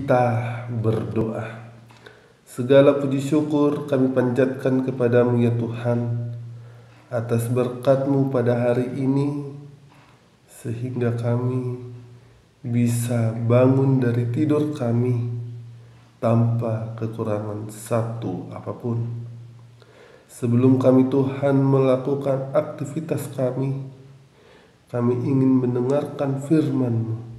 Kita berdoa. Segala puji syukur kami panjatkan kepadamu ya Tuhan, atas berkat-Mu pada hari ini, sehingga kami bisa bangun dari tidur kami tanpa kekurangan satu apapun. Sebelum kami Tuhan melakukan aktivitas kami ingin mendengarkan firman-Mu.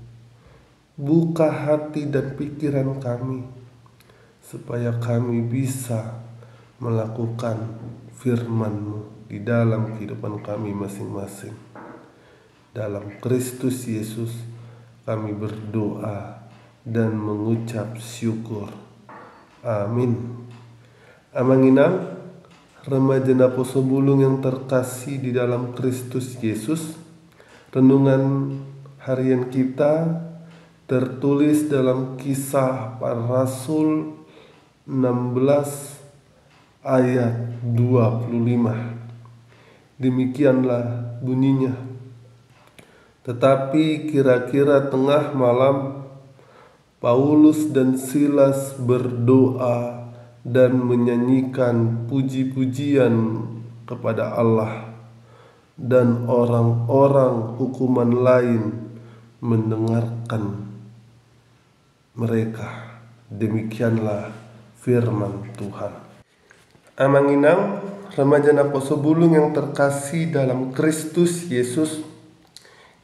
Buka hati dan pikiran kami, supaya kami bisa melakukan firman-Mu di dalam kehidupan kami masing-masing. Dalam Kristus Yesus kami berdoa dan mengucap syukur. Amin. Amanginang, remaja Naposo Bulung yang terkasih di dalam Kristus Yesus, renungan harian kita tertulis dalam Kisah Para Rasul 16 ayat 25. Demikianlah bunyinya. Tetapi kira-kira tengah malam, Paulus dan Silas berdoa dan menyanyikan puji-pujian kepada Allah, dan orang-orang hukuman lain mendengarkan mereka. Demikianlah firman Tuhan. Amanginang, remaja Naposo Bulung yang terkasih dalam Kristus Yesus,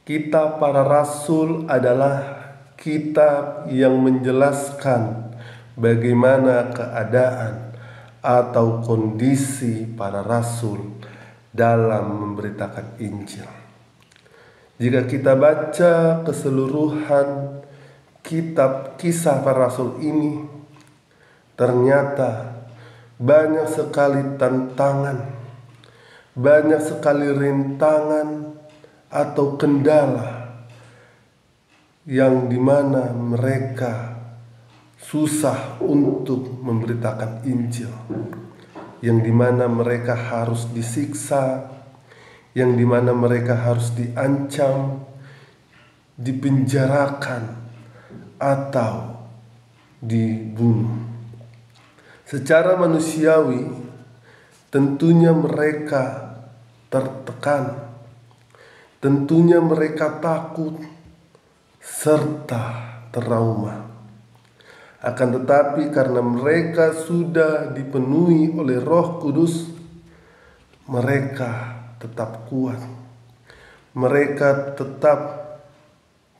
Kitab Para Rasul adalah kitab yang menjelaskan bagaimana keadaan atau kondisi para rasul dalam memberitakan Injil. Jika kita baca keseluruhan kitab Kisah Para Rasul ini, ternyata banyak sekali tantangan, banyak sekali rintangan atau kendala yang dimana mereka susah untuk memberitakan Injil, yang dimana mereka harus disiksa, yang dimana mereka harus diancam, dipenjarakan, atau dibunuh. Secara manusiawi, tentunya mereka tertekan, tentunya mereka takut, serta trauma. Akan tetapi karena mereka sudah dipenuhi oleh Roh Kudus, mereka tetap kuat. Mereka tetap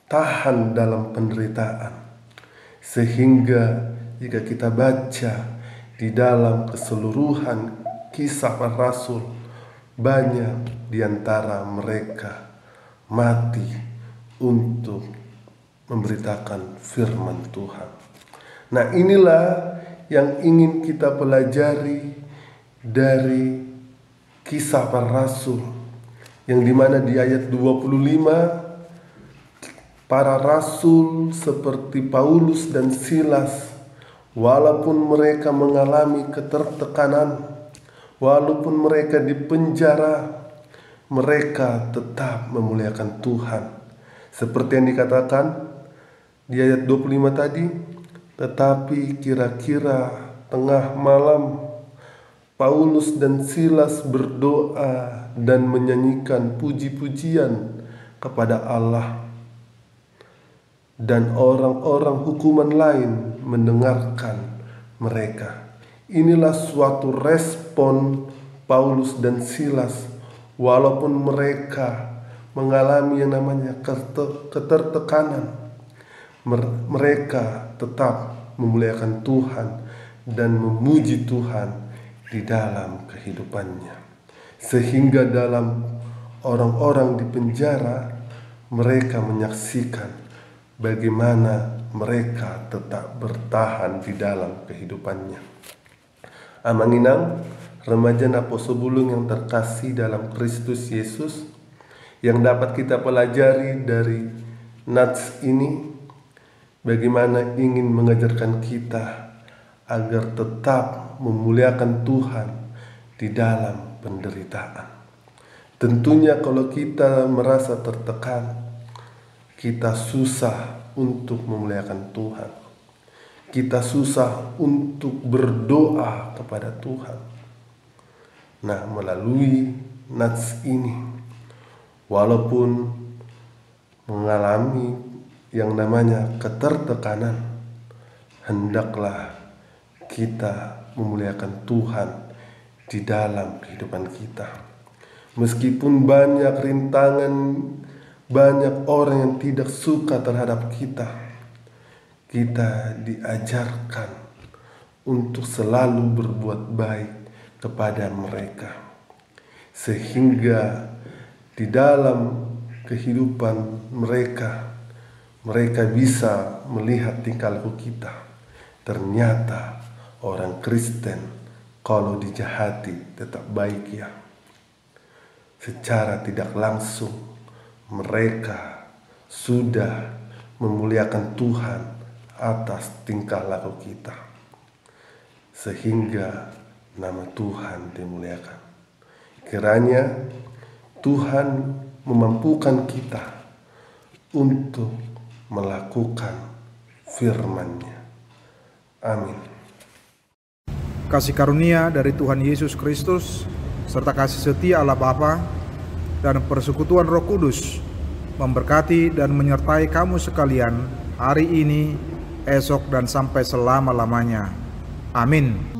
tahan dalam penderitaan. Sehingga jika kita baca di dalam keseluruhan Kisah Para Rasul, banyak di antara mereka mati untuk memberitakan firman Tuhan. Nah, inilah yang ingin kita pelajari dari Kisah Para Rasul, yang dimana di ayat 25 para rasul seperti Paulus dan Silas, walaupun mereka mengalami ketertekanan, walaupun mereka dipenjara, mereka tetap memuliakan Tuhan. Seperti yang dikatakan di ayat 25 tadi, tetapi kira-kira tengah malam, Paulus dan Silas berdoa dan menyanyikan puji-pujian kepada Allah, dan orang-orang hukuman lain mendengarkan mereka. Inilah suatu respon Paulus dan Silas, walaupun mereka mengalami yang namanya ketertekanan, mereka tetap memuliakan Tuhan dan memuji Tuhan di dalam kehidupannya. Sehingga dalam orang-orang di penjara, mereka menyaksikan bagaimana mereka tetap bertahan di dalam kehidupannya. Amanginang, remaja Naposo Bulung yang terkasih dalam Kristus Yesus, yang dapat kita pelajari dari nats ini, bagaimana ingin mengajarkan kita agar tetap memuliakan Tuhan di dalam penderitaan. Tentunya kalau kita merasa tertekan, kita susah untuk memuliakan Tuhan. kita susah untuk berdoa kepada Tuhan. Nah, melalui nats ini, walaupun mengalami yang namanya ketertekanan, hendaklah kita memuliakan Tuhan di dalam kehidupan kita. Meskipun banyak rintangan, banyak orang yang tidak suka terhadap kita, kita diajarkan untuk selalu berbuat baik kepada mereka, sehingga di dalam kehidupan mereka bisa melihat tingkah laku kita. Ternyata orang Kristen kalau dijahati tetap baik ya. Secara tidak langsung mereka sudah memuliakan Tuhan atas tingkah laku kita, sehingga nama Tuhan dimuliakan. Kiranya Tuhan memampukan kita untuk melakukan firman-Nya. Amin. Kasih karunia dari Tuhan Yesus Kristus serta kasih setia Allah Bapa dan persekutuan Roh Kudus memberkati dan menyertai kamu sekalian hari ini, esok, dan sampai selama-lamanya. Amin.